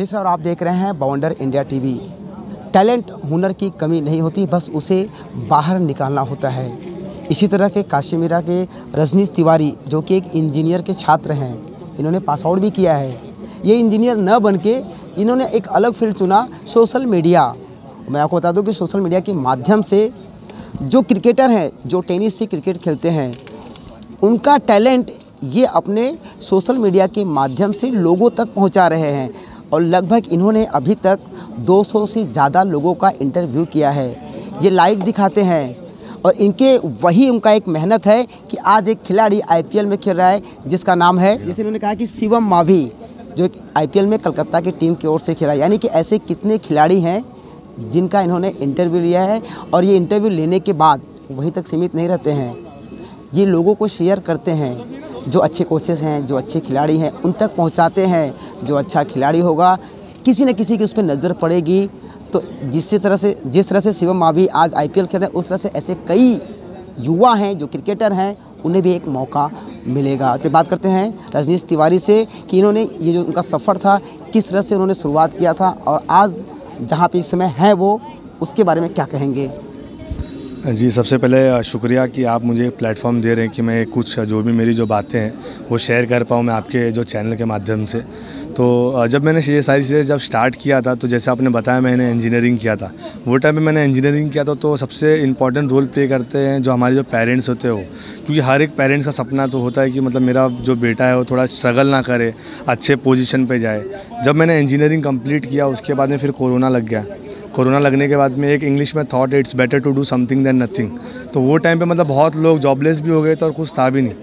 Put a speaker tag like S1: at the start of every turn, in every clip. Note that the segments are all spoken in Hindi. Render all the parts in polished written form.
S1: राधेश्वर और आप देख रहे हैं बवंडर इंडिया टीवी। टैलेंट हुनर की कमी नहीं होती, बस उसे बाहर निकालना होता है। इसी तरह के काशी मीरा के रजनीश तिवारी जो कि एक इंजीनियर के छात्र हैं, इन्होंने पास आउट भी किया है। ये इंजीनियर न बन के इन्होंने एक अलग फील्ड चुना, सोशल मीडिया। मैं आपको बता दूं कि सोशल मीडिया के माध्यम से जो क्रिकेटर हैं, जो टेनिस से क्रिकेट खेलते हैं, उनका टैलेंट ये अपने सोशल मीडिया के माध्यम से लोगों तक पहुंचा रहे हैं। और लगभग इन्होंने अभी तक 200 से ज़्यादा लोगों का इंटरव्यू किया है। ये लाइव दिखाते हैं और इनके वही उनका एक मेहनत है कि आज एक खिलाड़ी आईपीएल में खेल रहा है जिसका नाम है, जैसे इन्होंने कहा कि शिवम मावी, जो आईपीएल में कलकत्ता की टीम की ओर से खेला। यानी कि ऐसे कितने खिलाड़ी हैं जिनका इन्होंने इंटरव्यू लिया है। और ये इंटरव्यू लेने के बाद वहीं तक सीमित नहीं रहते हैं, ये लोगों को शेयर करते हैं। जो अच्छे कोचेस हैं, जो अच्छे खिलाड़ी हैं, उन तक पहुंचाते हैं। जो अच्छा खिलाड़ी होगा, किसी न किसी की उस पर नज़र पड़ेगी। तो जिस तरह से शिवम मावी आज आईपीएल खेल रहे हैं, उस तरह से ऐसे कई युवा हैं जो क्रिकेटर हैं, उन्हें भी एक मौका मिलेगा। तो बात करते हैं रजनीश तिवारी से कि इन्होंने ये जो उनका सफ़र था, किस तरह से उन्होंने शुरुआत किया था और आज जहाँ पे इस समय है वो, उसके बारे में क्या कहेंगे।
S2: जी, सबसे पहले शुक्रिया कि आप मुझे एक प्लेटफॉर्म दे रहे हैं कि मैं कुछ जो भी मेरी जो बातें हैं वो शेयर कर पाऊँ मैं आपके जो चैनल के माध्यम से। तो जब मैंने ये सारी चीज़ें जब स्टार्ट किया था, तो जैसे आपने बताया मैंने इंजीनियरिंग किया था। वो टाइम पे मैंने इंजीनियरिंग किया था, तो सबसे इम्पॉर्टेंट रोल प्ले करते हैं जो हमारे जो पेरेंट्स होते हो, क्योंकि हर एक पेरेंट्स का सपना तो होता है कि मतलब मेरा जो बेटा है वो थोड़ा स्ट्रगल ना करे, अच्छे पोजीशन पे जाए। जब मैंने इंजीनियरिंग कंप्लीट किया, उसके बाद में फिर कोरोना लग गया। कोरोना लगने के बाद में एक इंग्लिश में thought it's better to do something than nothing. तो वो टाइम पे मतलब बहुत लोग जॉबलेस भी हो गए थे और कुछ था भी नहीं।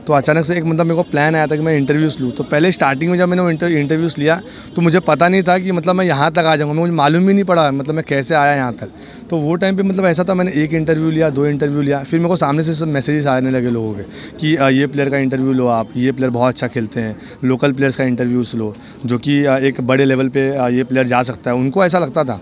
S2: तो अचानक से एक मतलब मेरे को प्लान आया था कि मैं इंटरव्यूज़ लूँ। तो पहले स्टार्टिंग में जब मैंने वो इंटरव्यूज़ लिया, तो मुझे पता नहीं था कि मतलब मैं यहाँ तक आ जाऊँगा। मुझे मालूम ही नहीं पड़ा मतलब मैं कैसे आया यहाँ तक। तो वो टाइम पे मतलब ऐसा था, मैंने एक इंटरव्यू लिया, 2 इंटरव्यू लिया, फिर मेरे को सामने से सब मैसेजेस आने लगे लोगों के कि ये प्लेयर का इंटरव्यू लो आप, ये प्लेयर बहुत अच्छा खेलते हैं, लोकल प्लेयर्स का इंटरव्यूज़ लो जो कि एक बड़े लेवल पर ये प्लेयर जा सकता है। उनको ऐसा लगता था।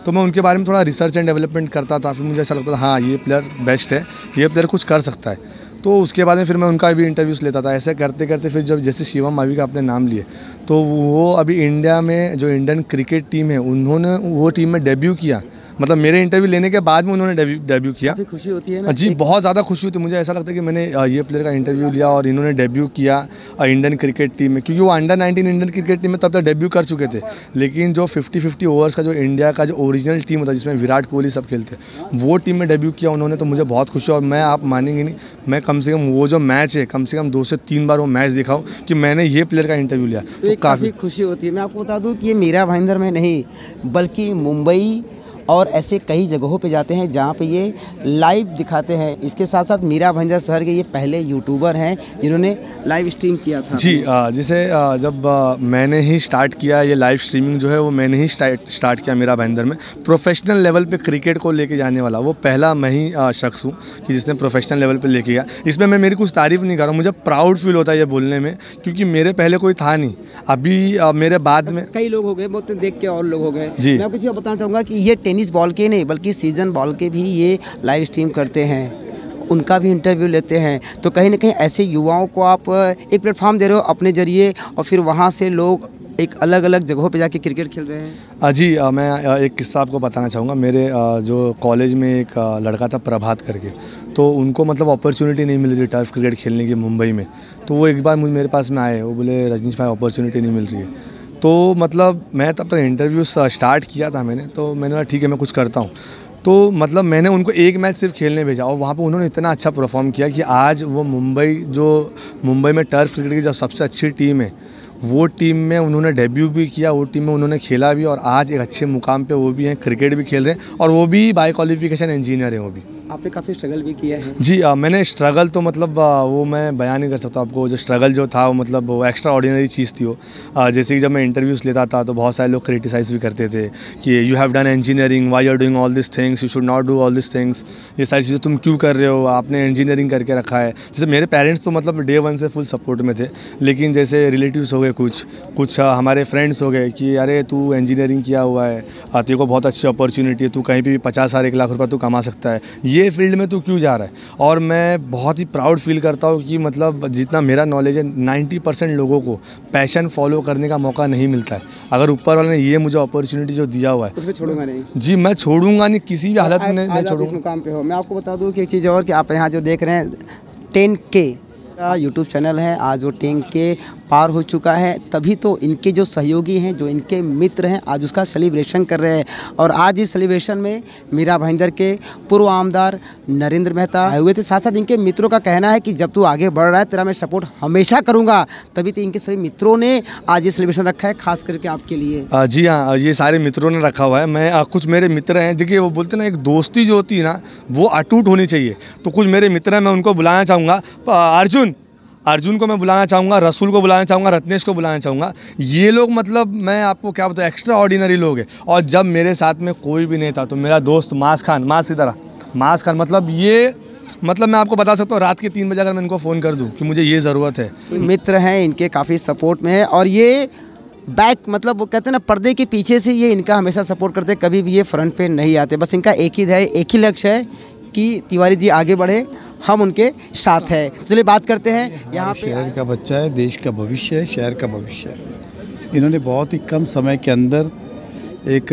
S2: तो मैं उनके बारे में थोड़ा रिसर्च एंड डेवलपमेंट करता था। फिर मुझे ऐसा लगता था हाँ ये प्लेयर बेस्ट है, ये प्लेयर कुछ कर सकता है। तो उसके बाद में फिर मैं उनका भी इंटरव्यूज़ लेता था। ऐसे करते करते फिर जब जैसे शिवम मावी का आपने नाम लिए, तो वो अभी इंडिया में जो इंडियन क्रिकेट टीम है, उन्होंने वो टीम में डेब्यू किया। मतलब मेरे इंटरव्यू लेने के बाद में उन्होंने डेब्यू किया।
S1: खुशी होती है ना
S2: जी, बहुत ज़्यादा खुशी होती है। मुझे ऐसा लगता है कि मैंने ये प्लेयर का इंटरव्यू लिया और इन्होंने डेब्यू किया इंडियन क्रिकेट टीम में, क्योंकि वो अंडर-19 इंडियन क्रिकेट टीम में तब तक डेब्यू कर चुके थे। लेकिन जो 50-50 ओवर्स का जो इंडिया का जो ओरिजिनल टीम होता है, जिसमें विराट कोहली सब खेलते, वो टीम में डेब्यू किया उन्होंने। तो मुझे बहुत खुशी। और मैं, आप मानेंगे नहीं, मैं कम से कम वो जो मैच है, कम से कम 2 से 3 बार वो मैच देखा हूँ कि मैंने ये प्लेयर का इंटरव्यू लिया।
S1: तो काफ़ी खुशी होती है। मैं आपको बता दूं कि ये मीरा भाईंदर में नहीं, बल्कि मुंबई और ऐसे कई जगहों पे जाते हैं जहाँ पे ये लाइव दिखाते हैं। इसके साथ साथ मीरा भाईंदर शहर के ये पहले यूट्यूबर हैं जिन्होंने लाइव स्ट्रीम किया था।
S2: जी, जैसे जब मैंने ही स्टार्ट किया ये लाइव स्ट्रीमिंग जो है, वो मैंने ही स्टार्ट किया मीरा भाईंदर में। प्रोफेशनल लेवल पे क्रिकेट को लेके जाने वाला वो पहला मैं ही शख्स हूँ कि जिसने प्रोफेशनल लेवल पे लेके गया। इसमें मैं मेरी कुछ तारीफ़ नहीं कर रहा हूँ, मुझे प्राउड फील होता है ये बोलने में, क्योंकि मेरे पहले कोई था नहीं। अभी मेरे बाद में
S1: कई लोग हो गए, बहुत देख के और लोग हो गए।
S2: जी,
S1: मैं कुछ बताना चाहूँगा कि ये टेनिस बॉल के नहीं बल्कि सीजन बॉल के भी ये लाइव स्ट्रीम करते हैं, उनका भी इंटरव्यू लेते हैं। तो कहीं ना कहीं ऐसे युवाओं को आप एक प्लेटफॉर्म दे रहे हो अपने ज़रिए, और फिर वहाँ से लोग एक अलग अलग जगहों पे जाके क्रिकेट खेल रहे हैं।
S2: जी, मैं एक किस्सा आपको बताना चाहूँगा। मेरे जो कॉलेज में एक लड़का था प्रभात करके, तो उनको मतलब अपॉर्चुनिटी नहीं मिल रही टर्फ क्रिकेट खेलने की मुंबई में। तो वो एक बार मेरे पास में आए, वो बोले रजनीश भाई अपॉर्चुनिटी नहीं मिल रही है। तो मतलब मैं तब तक इंटरव्यू स्टार्ट किया था मैंने, तो मैंने कहा ठीक है मैं कुछ करता हूँ। तो मतलब मैंने उनको एक मैच सिर्फ खेलने भेजा और वहाँ पे उन्होंने इतना अच्छा परफॉर्म किया कि आज वो मुंबई में टर्फ क्रिकेट की जो सबसे अच्छी टीम है, वो टीम में उन्होंने डेब्यू भी किया, वो टीम में उन्होंने खेला भी, और आज एक अच्छे मुकाम पे वो भी हैं, क्रिकेट भी खेल रहे हैं, और वो भी बाय क्वालिफिकेशन इंजीनियर हैं वो भी।
S1: आपने काफ़ी स्ट्रगल भी किया है।
S2: जी, मैंने स्ट्रगल तो मतलब वो मैं बयान नहीं कर सकता आपको। जो स्ट्रगल जो था वो मतलब वो एक्स्ट्रा ऑर्डिनरी चीज़ थी वो। जैसे कि जब मैं इंटरव्यूज़ लेता था तो बहुत सारे लोग क्रिटिसाइज़ भी करते थे कि you have done engineering, why you are doing all this things, you should not do all this things. ये सारी चीज़ें तुम क्यों कर रहे हो, आपने इंजीनियरिंग करके रखा है। जैसे मेरे पेरेंट्स तो मतलब डे 1 से फुल सपोर्ट में थे, लेकिन जैसे रिलेटिव्स हो गए, कुछ हमारे फ्रेंड्स हो गए कि अरे तू इंजीनियरिंग किया हुआ है, तेरे को बहुत अच्छी अपॉर्चुनिटी है, तू कहीं भी 50,000 1 लाख रुपये तू कमा सकता है। ये ये फील्ड में तू क्यों जा रहा है। और मैं बहुत ही प्राउड फील करता हूँ कि मतलब जितना मेरा नॉलेज है 90% लोगों को पैशन फॉलो करने का मौका नहीं मिलता है। अगर ऊपर वाले ने ये मुझे अपॉर्चुनिटी जो दिया हुआ है
S1: उसमें छोड़ूंगा नहीं
S2: जी, मैं छोड़ूंगा नहीं, किसी भी हालत में नहीं
S1: इस
S2: छोड़ूंगा।
S1: मुकाम पे हो। मैं आपको बता दूं कि एक चीज़ और कि आप यहाँ जो देख रहे हैं 10K का यूट्यूब चैनल है, आज वो 10K पार हो चुका है। तभी तो इनके जो सहयोगी हैं, जो इनके मित्र हैं, आज उसका सेलिब्रेशन कर रहे हैं। और आज इस सेलिब्रेशन में मीरा भाईंदर के पूर्व आमदार नरेंद्र मेहता आए हुए थे। साथ साथ इनके मित्रों का कहना है कि जब तू आगे बढ़ रहा है तेरा मैं सपोर्ट हमेशा करूँगा। तभी तो इनके सभी मित्रों ने आज ये सेलिब्रेशन रखा है, खास करके आपके लिए।
S2: जी हाँ, ये सारे मित्रों ने रखा हुआ है। मैं कुछ मेरे मित्र हैं, देखिए वो बोलते हैं ना, एक दोस्ती जो होती है ना वो अटूट होनी चाहिए। तो कुछ मेरे मित्र हैं, मैं उनको बुलाना चाहूँगा। अर्जुन को मैं बुलाना चाहूँगा, रसूल को बुलाना चाहूँगा, रत्नेश को बुलाना चाहूँगा। ये लोग मतलब मैं आपको क्या बताऊँ, एक्स्ट्रा ऑर्डिनरी लोग हैं। और जब मेरे साथ में कोई भी नहीं था तो मेरा दोस्त मास खान मतलब ये मतलब मैं आपको बता सकता हूँ, रात के 3 बजे अगर मैं इनको फ़ोन कर दूँ कि मुझे ये ज़रूरत है।
S1: मित्र हैं इनके, काफ़ी सपोर्ट में है। और ये बैक मतलब वो कहते हैं ना, पर्दे के पीछे से ये इनका हमेशा सपोर्ट करते हैं, कभी भी ये फ्रंट पे नहीं आते। बस इनका एक ही लक्ष्य है कि तिवारी जी आगे बढ़े, हम उनके साथ हैं। चलिए बात करते हैं। यहाँ पे
S3: शहर का बच्चा है, देश का भविष्य है, शहर का भविष्य है। इन्होंने बहुत ही कम समय के अंदर एक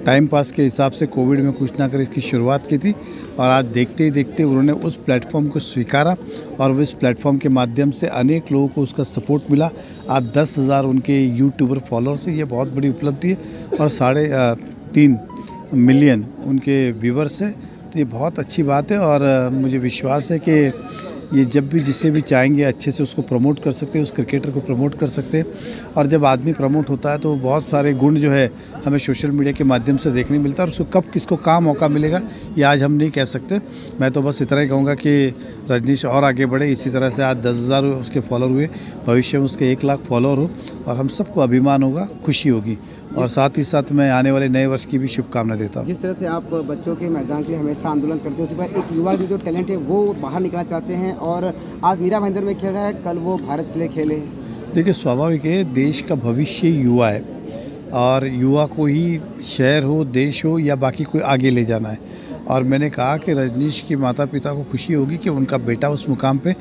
S3: टाइम पास के हिसाब से कोविड में कुछ ना कर इसकी शुरुआत की थी। और आज देखते ही देखते उन्होंने उस प्लेटफॉर्म को स्वीकारा और उस प्लेटफॉर्म के माध्यम से अनेक लोगों को उसका सपोर्ट मिला। आज 10,000 उनके यूट्यूबर फॉलोअर्स है, ये बहुत बड़ी उपलब्धि है। और 3.5 मिलियन उनके व्यूवर्स है, तो ये बहुत अच्छी बात है। और मुझे विश्वास है कि ये जब भी जिसे भी चाहेंगे अच्छे से उसको प्रमोट कर सकते हैं, उस क्रिकेटर को प्रमोट कर सकते हैं। और जब आदमी प्रमोट होता है तो बहुत सारे गुण जो है हमें सोशल मीडिया के माध्यम से देखने मिलता है। और उसको कब किसको कहाँ मौका मिलेगा ये आज हम नहीं कह सकते। मैं तो बस इतना ही कहूँगा कि रजनीश और आगे बढ़े। इसी तरह से आज 10,000 उसके फॉलोअर हुए, भविष्य में उसके 1 लाख फॉलोअर हो और हम सबको अभिमान होगा, खुशी होगी। और साथ ही साथ मैं आने वाले नए वर्ष की भी शुभकामना देता हूँ।
S1: जिस तरह से आप बच्चों के मैदान के लिए हमेशा आंदोलन करते हैं, उसी पर एक युवा की जो टैलेंट है वो बाहर निकलना चाहते हैं। और आज मीरा भाईंदर में खेल रहा है, कल वो भारत के लिए खेले।
S3: देखिए, स्वाभाविक है, देश का भविष्य युवा है और युवा को ही शहर हो, देश हो या बाकी कोई आगे ले जाना है। और मैंने कहा कि रजनीश के माता पिता को खुशी होगी कि उनका बेटा उस मुकाम पे,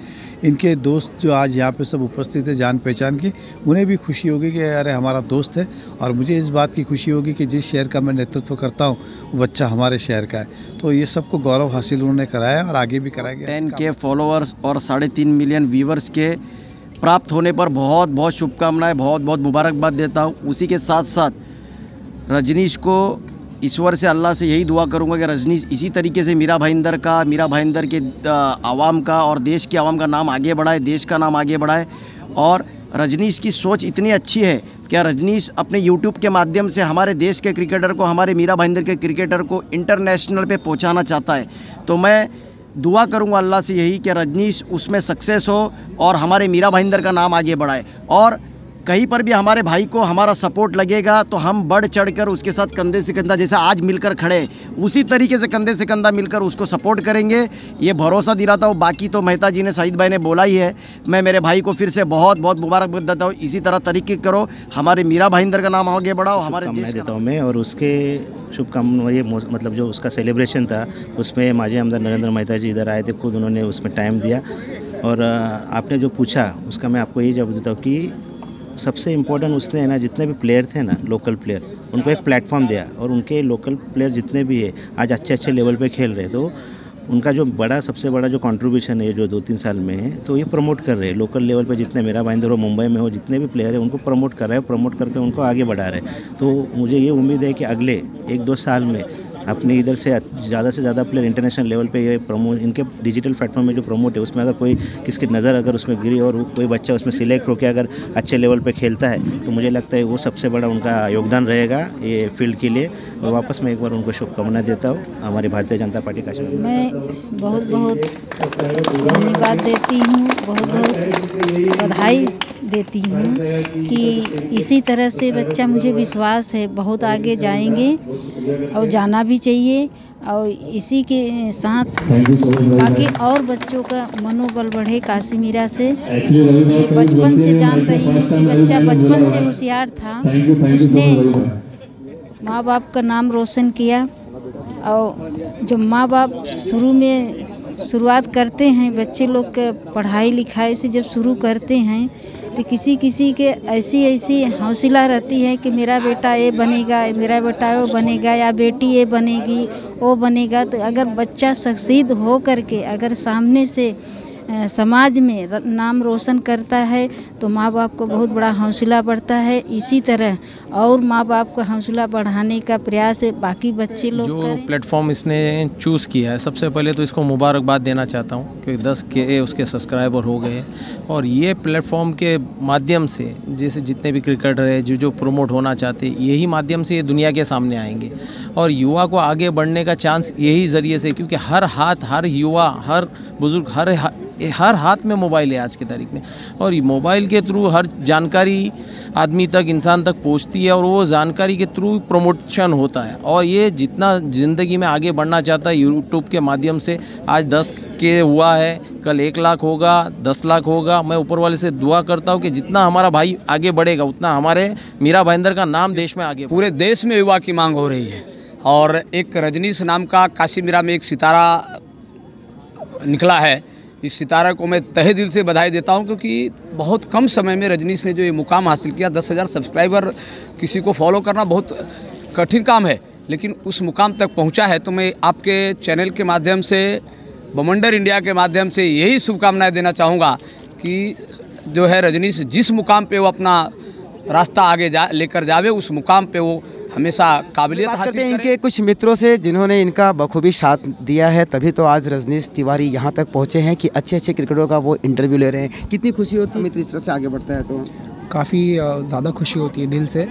S3: इनके दोस्त जो आज यहाँ पे सब उपस्थित है जान पहचान के, उन्हें भी खुशी होगी कि अरे हमारा दोस्त है। और मुझे इस बात की खुशी होगी कि जिस शहर का मैं नेतृत्व करता हूँ वो बच्चा हमारे शहर का है। तो ये सबको गौरव हासिल उन्होंने कराया और आगे भी कराएंगे।
S4: 10K फॉलोअर्स और 3.5 मिलियन व्यूवर्स के प्राप्त होने पर बहुत बहुत शुभकामनाएं, बहुत बहुत मुबारकबाद देता हूँ। उसी के साथ साथ रजनीश को ईश्वर से, अल्लाह से यही दुआ करूंगा कि रजनीश इसी तरीके से मीरा भाईंदर के आवाम का और देश के आवाम का नाम आगे बढ़ाए, देश का नाम आगे बढ़ाए। और रजनीश की सोच इतनी अच्छी है कि रजनीश अपने यूट्यूब के माध्यम से हमारे देश के क्रिकेटर को, हमारे मीरा भाईंदर के क्रिकेटर को इंटरनेशनल पे पहुंचाना चाहता है। तो मैं दुआ करूंगा अल्लाह से यही कि रजनीश उसमें सक्सेस हो और हमारे मीरा भाईंदर का नाम आगे बढ़ाए। और कहीं पर भी हमारे भाई को हमारा सपोर्ट लगेगा तो हम बढ़ चढ़कर उसके साथ कंधे से कंधा, जैसे आज मिलकर खड़े, उसी तरीके से कंधे से कंधा मिलकर उसको सपोर्ट करेंगे, ये भरोसा दिलाता हूँ। बाकी तो मेहता जी ने, शहीद भाई ने बोला ही है। मैं मेरे भाई को फिर से बहुत बहुत मुबारकबाद देता हूँ। इसी तरह तरीके करो, हमारे मीरा भाईंदर का नाम आगे बढ़ाओ, हमारे देश का
S5: देता हूँ मैं। और उसके शुभकामना, ये मतलब जो उसका सेलिब्रेशन था उसमें माजी आमदार नरेंद्र मेहता जी इधर आए थे, खुद उन्होंने उसमें टाइम दिया। और आपने जो पूछा उसका मैं आपको ये जवाब देता हूँ कि सबसे इम्पोर्टेंट उसने है ना, जितने भी प्लेयर थे ना, लोकल प्लेयर, उनको एक प्लेटफॉर्म दिया। और उनके लोकल प्लेयर जितने भी है आज अच्छे लेवल पे खेल रहे हैं। तो उनका जो सबसे बड़ा जो कंट्रीब्यूशन है जो 2-3 साल में है, तो ये प्रमोट कर रहे हैं लोकल लेवल पे। जितने मीरा भाईंदर हो, मुंबई में हो, जितने भी प्लेयर हैं उनको प्रमोट कर रहे हैं, प्रमोट करके उनको आगे बढ़ा रहे हैं। तो मुझे ये उम्मीद है कि अगले 1-2 साल में अपने इधर से ज़्यादा प्लेयर इंटरनेशनल लेवल पे ये प्रमोट, इनके डिजिटल प्लेटफॉर्म में जो प्रमोट है उसमें अगर कोई किसकी नज़र अगर उसमें गिरी और कोई बच्चा उसमें सिलेक्ट होकर अगर अच्छे लेवल पे खेलता है तो मुझे लगता है वो सबसे बड़ा उनका योगदान रहेगा ये फील्ड के लिए। और वापस मैं एक बार उनको शुभकामनाएं देता हूँ हमारी भारतीय जनता पार्टी का।
S6: मैं बहुत बहुत धन्यवाद देती हूँ, बहुत बहुत बधाई देती हूँ कि इसी तरह से बच्चा, मुझे विश्वास है बहुत आगे जाएंगे और जाना भी चाहिए। और इसी के साथ बाकी और बच्चों का मनोबल बढ़े। काशी मीरा से बचपन से जान रही हूँ कि बच्चा बचपन से होशियार था, उसने माँ बाप का नाम रोशन किया और जब माँ बाप शुरुआत करते हैं, बच्चे लोग के पढ़ाई लिखाई से जब शुरू करते हैं तो किसी किसी के ऐसी हौसला रहती है कि मेरा बेटा ये बनेगा, मेरा बेटा वो बनेगा, या बेटी ये बनेगी वो बनेगा। तो अगर बच्चा सक्सीड हो करके अगर सामने से समाज में नाम रोशन करता है तो माँ बाप को बहुत बड़ा हौसला बढ़ता है। इसी तरह और माँ बाप का हौसला बढ़ाने का प्रयास बाकी बच्चे लोग
S7: जो प्लेटफॉर्म इसने चूज़ किया है, सबसे पहले तो इसको मुबारकबाद देना चाहता हूँ क्योंकि 10K उसके सब्सक्राइबर हो गए। और ये प्लेटफॉर्म के माध्यम से जैसे जितने भी क्रिकेटर है जो प्रमोट होना चाहते हैं, यही माध्यम से ये दुनिया के सामने आएंगे और युवा को आगे बढ़ने का चांस यही ज़रिए से, क्योंकि हर युवा, हर बुज़ुर्ग, हर हाथ में मोबाइल है आज की तारीख में। और मोबाइल के थ्रू हर जानकारी आदमी तक, इंसान तक पहुंचती है और वो जानकारी के थ्रू प्रमोशन होता है। और ये जितना ज़िंदगी में आगे बढ़ना चाहता है यूट्यूब के माध्यम से, आज 10K हुआ है, कल 1 लाख होगा, 10 लाख होगा। मैं ऊपर वाले से दुआ करता हूँ कि जितना हमारा भाई आगे बढ़ेगा उतना हमारे मीरा भाईंदर का नाम देश में आगे।
S8: पूरे देश में युवा की मांग हो रही है और एक रजनीश नाम का काशी मीरा में एक सितारा निकला है। इस सितारा को मैं तहे दिल से बधाई देता हूं क्योंकि बहुत कम समय में रजनीश ने जो ये मुकाम हासिल किया, 10,000 सब्सक्राइबर, किसी को फॉलो करना बहुत कठिन काम है, लेकिन उस मुकाम तक पहुंचा है। तो मैं आपके चैनल के माध्यम से, बमंडर इंडिया के माध्यम से यही शुभकामनाएं देना चाहूँगा कि जो है रजनीश जिस मुकाम पे वो अपना रास्ता आगे लेकर जावे, उस मुकाम पे वो हमेशा काबिलियत हासिल करें।
S1: इनके कुछ मित्रों से जिन्होंने इनका बखूबी साथ दिया है, तभी तो आज रजनीश तिवारी यहाँ तक पहुँचे हैं कि अच्छे क्रिकेटरों का वो इंटरव्यू ले रहे हैं। कितनी खुशी होती है मित्र इस तरह से आगे बढ़ता है? तो
S9: काफ़ी ज़्यादा खुशी होती है दिल से।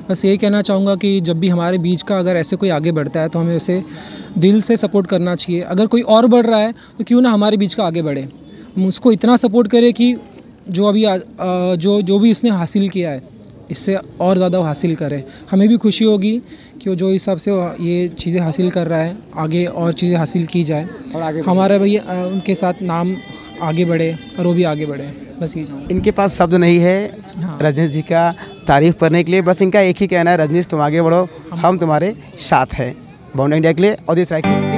S9: बस यही कहना चाहूँगा कि जब भी हमारे बीच का अगर ऐसे कोई आगे बढ़ता है तो हमें उसे दिल से सपोर्ट करना चाहिए। अगर कोई और बढ़ रहा है तो क्यों ना हमारे बीच का आगे बढ़े, हम उसको इतना सपोर्ट करें कि जो अभी जो भी उसने हासिल किया है इससे और ज़्यादा हासिल करे। हमें भी खुशी होगी कि वो जो हिसाब से ये चीज़ें हासिल कर रहा है, आगे और चीज़ें हासिल की जाए और आगे हमारा भैया उनके साथ नाम आगे बढ़े और वो भी आगे बढ़े। बस ये
S1: इनके पास शब्द नहीं है रजनीश जी का तारीफ़ करने के लिए। बस इनका एक ही कहना है, रजनीश तुम आगे बढ़ो, हम तुम्हारे साथ हैं। बॉन्ड इंडिया के लिए अवधेश राय की